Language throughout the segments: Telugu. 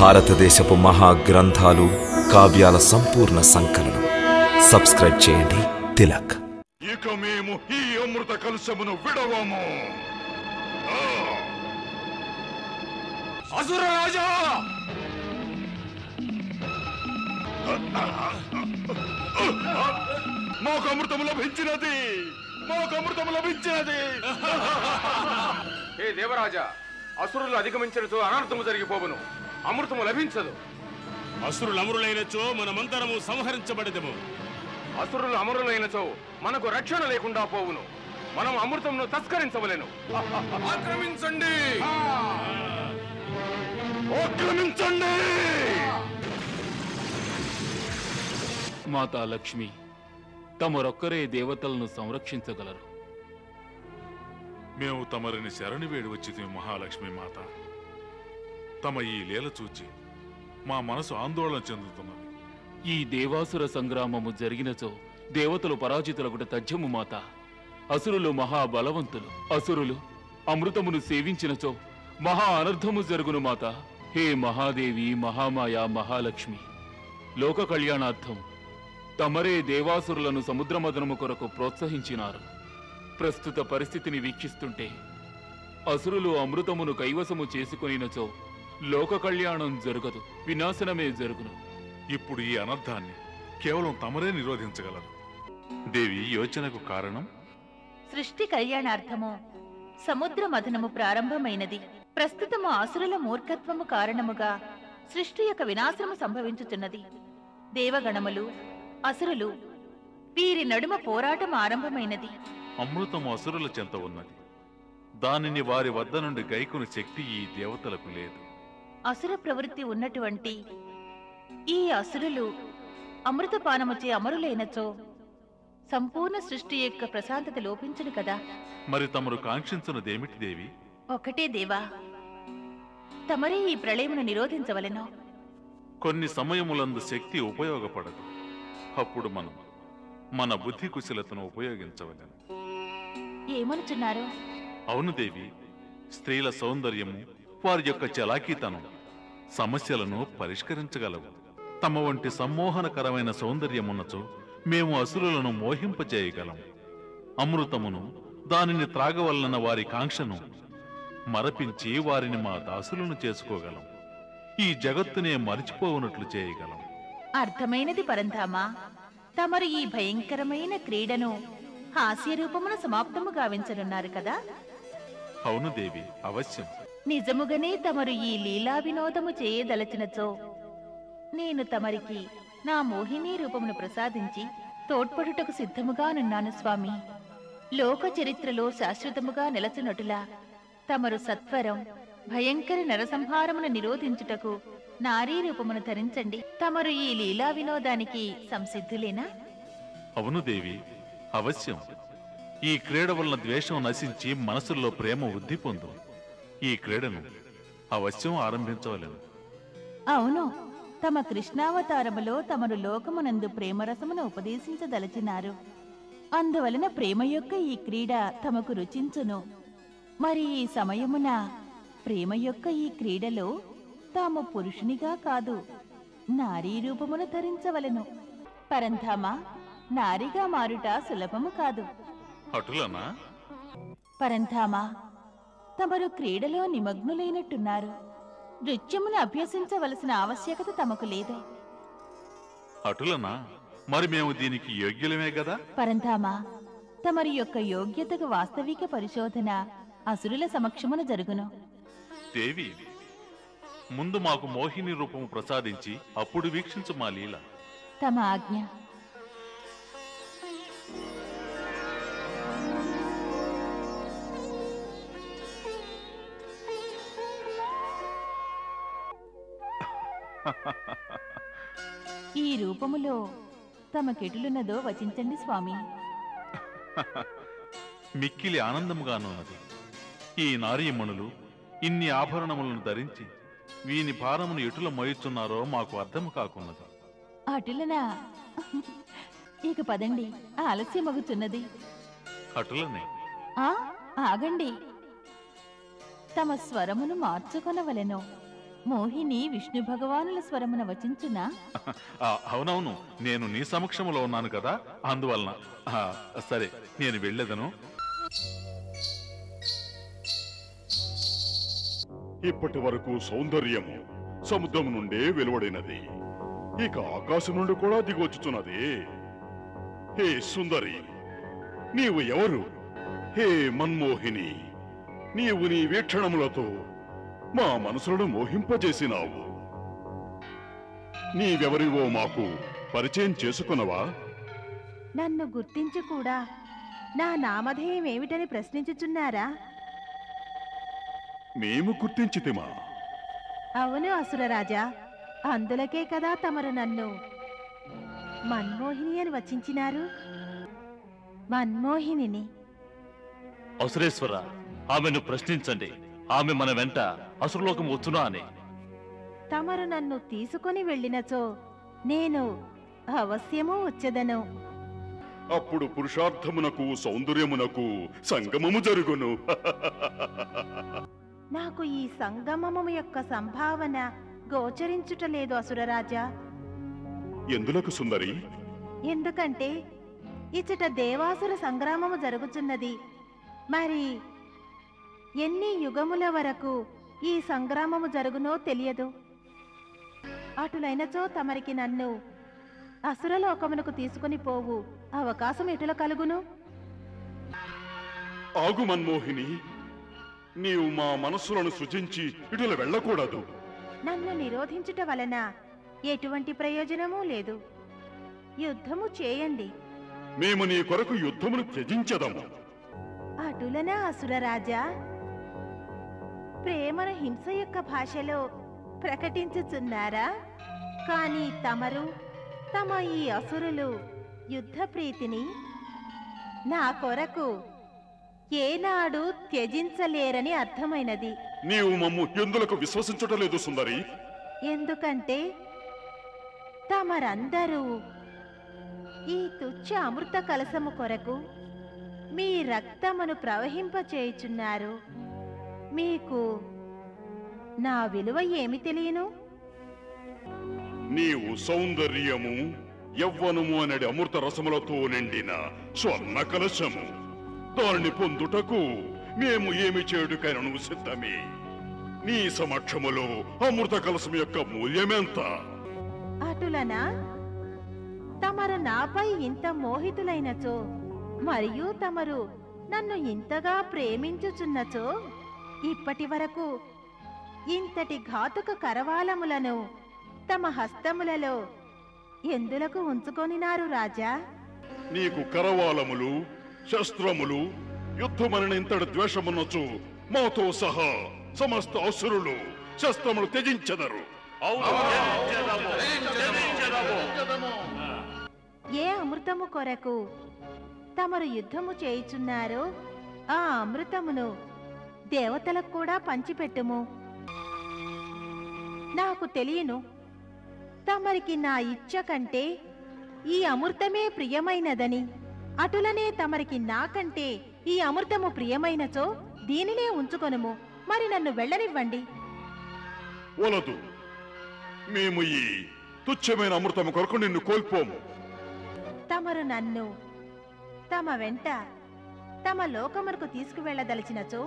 భారతదేశపు మహాగ్రంథాలు కావ్యాల సంపూర్ణ సంకలనం. సబ్స్క్రైబ్ చేయండి తిలక్. ఇక మేము ఈ అమృత కలశమును విడవము. అసుర రాజా, మాకు అమృతము లభించినది, మాకు అమృతము లభించినది. హే దేవరాజా, అసురులు అధిగమించడంతో అనర్థము జరిగిపోవును, అమృతము లభించదు. అసురులు అమరులైనచో మనమంతరము సంహరించబడదము. అసురులు అమరులైనచో మనకు రక్షణ లేకుండా పోవును, మనం అమృతమును తస్కరించవలెను. ఆక్రమించండి, ఆక్రమించండి. మాతా లక్ష్మి తమరొక్కరే దేవతలను సంరక్షించగలరు. మేము తమరిని శరణి వేడి వచ్చితే మహాలక్ష్మి మాత. తమ ఈ లీల చూచి మా మనసు ఆందోళన చెందుతున్నది. ఈ దేవాసుర సంగ్రామము జరిగినచో దేవతలు పరాజితులగుట తథ్యము మాత. అసురులు మహాబలవంతులు. అసురులు అమృతమును సేవించినచో మహా అనర్థము జరుగును మాత. హే మహాదేవి, మహామాయ, మహాలక్ష్మి, లోక కళ్యాణార్థం తమరే దేవాసురులను సముద్రమదనము కొరకు ప్రోత్సహించినారు. ప్రస్తుత పరిస్థితిని వీక్షిస్తుంటే అసురులు అమృతమును కైవసము చేసుకొనినచో లోక కళ్యాణం జరగదు, వినాశనమే జరుగును. ఇప్పుడు ఈ అనర్థాన్ని కేవలం తమరే నిరోధించగలరు. దేవి, యోచనకు కారణం సృష్టి కళ్యాణార్థము సముద్ర మథనము ప్రారంభమైనది. ప్రస్తుతము అసురుల మూర్ఖత్వము కారణముగా సృష్టి యొక్క వినాశనము సంభవించుచున్నది. దేవగణములు, అసురులు వీరి నడుమ పోరాటం ఆరంభమైనది. అమృతము అసురుల చెంత ఉన్నది. దానిని వారి వద్ద నుండి గైకుని శక్తి ఈ దేవతలకు లేదు. అసుర ప్రవృత్తి ఉన్నటువంటి ఈ అసురులు అమృతపానముచే అమరులైనచో సంపూర్ణ సృష్టి యొక్క ప్రశాంతత లోపించును కదా. మరి తమరు కాంక్షించున్నదేమిటి దేవి? ఒకటే దేవా, తమరే ఈ ప్రళయమును నిరోధించవలెను. కొన్ని సమయములందు శక్తి ఉపయోగపడదు. అప్పుడు మనం మన బుద్ధి కుశలతను ఉపయోగించవలెను. ఏమనుచున్నారు? అవును దేవి, స్త్రీల సౌందర్యము, వారి యొక్క చలాకీతనం సమస్యలను పరిష్కరించగలవు. తమ వంటి సమ్మోహనకరమైన సౌందర్యమున్నచో మేము అసురులను మోహింపజేయగలం. అమృతమును, దానిని త్రాగవలన వారి కాంక్షను మరపించి వారిని మా దాసులను చేసుకోగలం. ఈ జగత్తునే మరిచిపోవునట్లు చేయగలం. అర్థమైనది పరంధామా. తమరు ఈ భయంకరమైన క్రీడను హాస్య రూపమున సమాప్తము గావించనున్నారు కదా. అవును దేవి, అవశ్యం. నిజముగానే తమరు ఈ లీలా వినోదము చేయదలచినచో నేను తమరికి నా మోహిని రూపమును ప్రసాదించి తోడ్పడుటకు సిద్ధముగానున్నాను స్వామి. లోక చరిత్రలో శాశ్వతముగా నిలచునటులా తమరు సత్వరం భయంకర నరసంహారమును నిరోధించుటకు నారీ రూపమును ధరించండి. తమరు ఈ లీలా వినోదానికి సంసిద్ధులేనా? అవును దేవి, అవశ్యం. ఈ క్రీడ వలన ద్వేషం నశించి మనసుల్లో ప్రేమ వృద్ధి పొందు. ఈ క్రీడను అవశ్యం ఆరంభించవలెను. అవును, తమ కృష్ణావతారములో తమరు లోకమునందు ప్రేమరసమును ఉపదేశించదలచినారు. అందువలన ప్రేమ యొక్క ఈ క్రీడ తమకు రుచించును. మరి ఈ సమయమున ప్రేమ యొక్క ఈ క్రీడలో తాము పురుషునిగా కాదు, నారీ రూపమును ధరించవలెను. పరంధామా, నారిగా మారుట సులభము కాదు. అటులనా? పరంధామా, తమరు క్రీడలో నిమగ్నులైనట్టున్నారు. నృత్యమును అభ్యసించవలసిన ఆవశ్యకత తమకు లేదు. అటులనా? మరి మేము దీనికి యోగ్యులమే కదా. పరంధామా, తమరి యొక్క యోగ్యతకు వాస్తవిక పరిశోధన అసురుల సమక్షమున జరుగును. దేవి, ముందు మాకు మోహిని రూపము ప్రసాదించి అప్పుడు వీక్షించు మా లీల. తమ ఆజ్ఞ. ఈ రూపములో తమకెటులున్నదో వచించండి స్వామి. మిక్కిలి ఆనందముగానున్నది. ఈ నారీమణులు ఇన్ని ఆభరణములను ధరించి వీని భారమును ఎటుల మోయుచున్నారో మాకు అర్థము కాకున్నది. అటులనా? ఇక పదండి, ఆలస్యమగుచున్నది. అటులనే. ఆగండి, తమ స్వరమును మార్చుకొనవలెను. మోహిని విష్ణు భగవానుల స్వరమున వచించునా? అవునవును, నేను నీ సమక్షంలో ఉన్నాను కదా, అందువలన. సరే, నేను వెళ్ళేదను. ఇప్పటి వరకు సౌందర్యము సముద్రం నుండే వెలువడినది, ఇక ఆకాశం నుండి కూడా దిగొచ్చుతున్నది. హే సుందరి, నీవు ఎవరు? హే మన్మోహిని, నీవు నీ వీక్షణములతో మా మనసులను మోహింపజేసినావు. నీవెవరివో మాకు పరిచయం చేసుకున్నవా? నన్ను గుర్తించి కూడా నా నామధేయం ఏమిటని ప్రశ్నించుచున్నారా? మేము గుర్తించితిమా? అవును అసురరాజా, అందులకే కదా తమరు నన్ను మన్మోహిని అని వచించినారు. మన్మోహినిని. అసురేశ్వర, ఆమెను ప్రశ్నించండి. ఆమె మన వెంట అసురలోకం వచ్చునా అని. తమరు నన్ను తీసుకొని వెళ్ళినచో నేను అవశ్యము వచ్చెదను. అప్పుడు పురుషార్థమునకు సౌందర్యమునకు సంగమము జరుగును. నాకు ఈ సంగమము యొక్క సంభావన గోచరించుటలేదు అసురరాజా. ఎందులకు సుందరి? ఎందుకంటే ఇచ్చట దేవాసుర సంగ్రామము జరుగుతున్నది. మరి ఎన్ని యుగముల వరకు ఈ సంగ్రామము జరుగునో తెలియదు. అటులైనచో తమరికి నన్ను అసురలోకమునకు తీసుకుని పోవు అవకాశం ఎటుల కలుగును? ఆగు మన్మోహిని, నీవు మా మనస్సులను సృజించి ఇటుల వెళ్ళకూడదు. నన్ను నిరోధించుట వలన ఎటువంటి ప్రయోజనమూ లేదు. యుద్ధము చేయండి. మేము నీ కొరకు యుద్ధమును త్యజించదము. అటులనా అసురరాజా? ప్రేమను హింస యొక్క భాషలో ప్రకటించుచున్నారా? కానీ తమరు తమ ఈ అసురులు యుద్ధ ప్రీతిని నా కొరకు ఏనాడు త్యజించలేరని అర్థమైనది. నీవు మమ్ము ఎందులకు విశ్వసించుటలేదు సుందరి? ఎందుకంటే తమరందరూ ఈ తుచ్చ అమృత కలసము కొరకు మీ రక్తమును ప్రవహింపచేయుచున్నారు. మీకు నా విలువ ఏమి తెలియను? నీవు సౌందర్యము యవ్వనము అనడి అమృత రసములతో నిండిన స్వర్ణ కలశము. దానిని పొందుటకు మేము ఏమి చేయుటకైనను సిద్ధమే. నీ సమక్షములో అమృత కలశం యొక్క మూల్యమెంత? అటులనా? తమరు నాపై ఇంత మోహితులైనచో, మరియు తమరు నన్ను ఇంతగా ప్రేమించుచున్నచో, ఇప్పటి వరకు ఇంతటి ఘాతుక కరవాలములను తమ హస్తములలో ఎందులకు ఉంచుకొనినారు రాజా? నీకు కరవాలములు, శస్త్రములు, యుద్ధమని ఇంతటి ద్వేషమున్నచు మాతో సహా సమస్త అసురులు శస్త్రములు త్యజించెదరు. ఏ అమృతము కొరకు తమరు యుద్ధము చేయుచున్నారో ఆ అమృతమును దేవతలకు కూడా పంచిపెట్టుము. నాకు తెలియను, తమరికి నా ఇచ్చ కంటే ఈ అమృతమే ప్రియమైనదని. అటులనే తమరికి నాకంటే ఈ అమృతము ప్రియమైనచో దీనినే ఉంచుకొనుము. మరి నన్ను వెళ్ళనివ్వండి. వలదు, మేము ఈ తుచ్చమైన అమృతము కొరకు నిన్ను కోల్పోము. తమరు నన్ను తమ వెంట తమ లోకమునకు తీసుకువెళ్ళదలిచినచో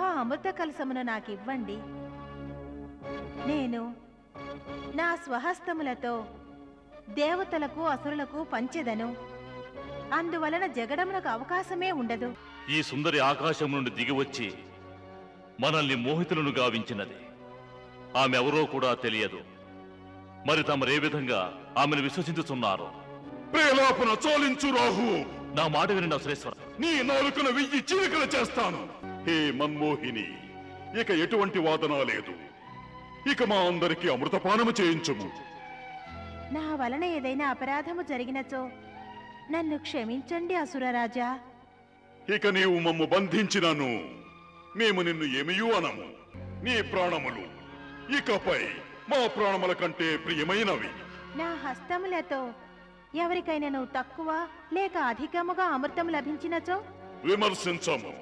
ఆ అమృత కలసమును నాకివ్వండి. నేను నా స్వహస్తములతో దేవతలకు అసురులకు పంచెదను. అందువలన జగడమునకు అవకాశమే ఉండదు. ఈ సుందరి ఆకాశం నుండి దిగివచ్చి మనల్ని మోహితులను గావించినది. ఆమె ఎవరో కూడా తెలియదు. మరి తమరే విధంగా ఆమెను విశ్వసించుతున్నారు? ప్రేలాపన చాలించు రాహు. నా మాట వినండి అసురేశ్వర. నీ నాలుకను 1000 చీలికలు చేస్తాను. హే మన్మోహిని, ఇక ఎటువంటి వాదన లేదు. ఇక మా అందరికీ అమృతపానము చేయించుము. నా వలన ఏదైనా అపరాధము జరిగినచో నన్ను క్షమించండి అసురరాజా. ఇక నీవు మమ్ము బంధించినను మేము నిన్ను ఏమియూ అనము. నీ ప్రాణములు ఇకపై మా ప్రాణముల కంటే ప్రియమైనవి. నా హస్తములతో ఎవరికైనా నువ్వు తక్కువ లేక అధికముగా అమృతం లభించినచో విమర్శించము.